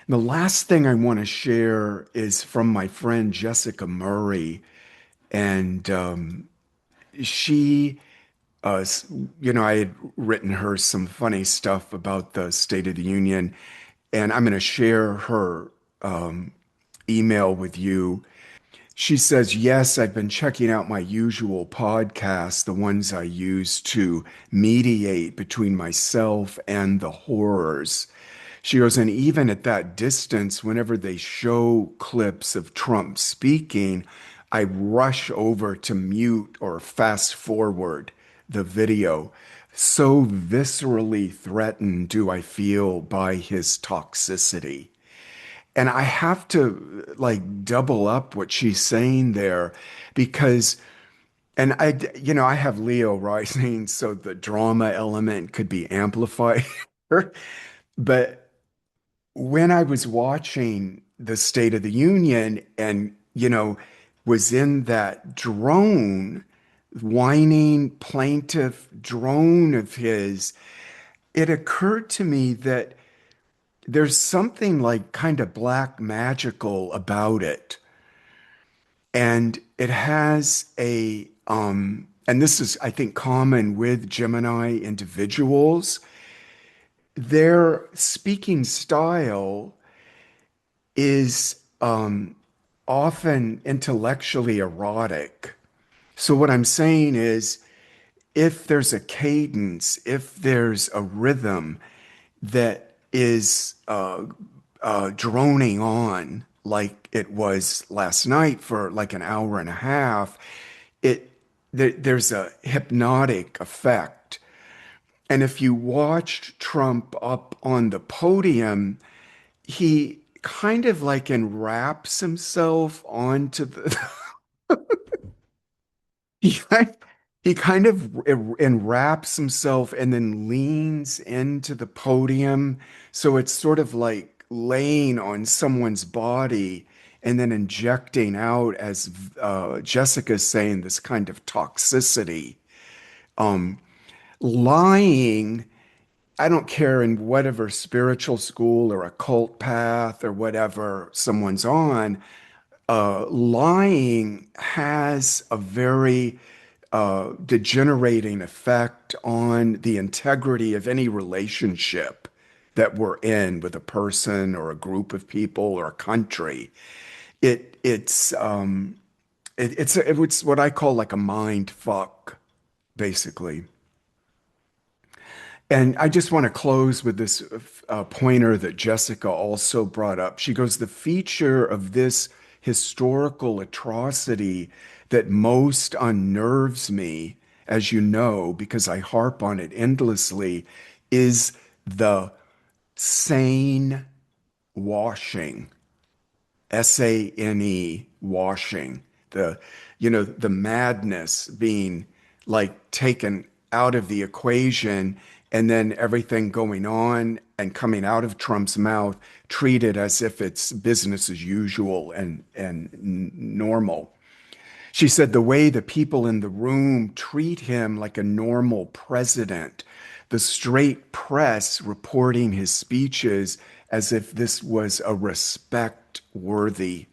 The last thing I want to share is from my friend Jessica Murray. And she, I had written her some funny stuff about the State of the Union, and I'm going to share her email with you. She says, yes, I've been checking out my usual podcasts, the ones I use to mediate between myself and the horrors. She goes, and even at that distance, whenever they show clips of Trump speaking, I rush over to mute or fast forward the video. So viscerally threatened do I feel by his toxicity. And I have to like double up what she's saying there because, and I have Leo rising, so the drama element could be amplified. But when I was watching the State of the Union and, was in that drone, whining plaintive drone of his, it occurred to me that there's something like kind of black magical about it. And it has and this is, I think, common with Gemini individuals. Their speaking style is often intellectually erotic. So, what I'm saying is, if there's a cadence, if there's a rhythm that is droning on like it was last night for like an hour and a half, there's a hypnotic effect. And if you watched Trump up on the podium, he kind of like enwraps himself onto the he kind he kind of enwraps himself and then leans into the podium. So it's sort of like laying on someone's body and then injecting out, as Jessica's saying, this kind of toxicity. Um, Lying, I don't care in whatever spiritual school or occult path or whatever someone's on, lying has a very degenerating effect on the integrity of any relationship that we're in with a person or a group of people or a country. It's what I call like a mind fuck, basically. And I just want to close with this pointer that Jessica also brought up. She goes, the feature of this historical atrocity that most unnerves me, as you know, because I harp on it endlessly, is the sane washing. SANE washing, the madness being like taken out of the equation, and then everything going on and coming out of Trump's mouth treated as if it's business as usual and normal. She said the way the people in the room treat him like a normal president, the straight press reporting his speeches as if this was a respect worthy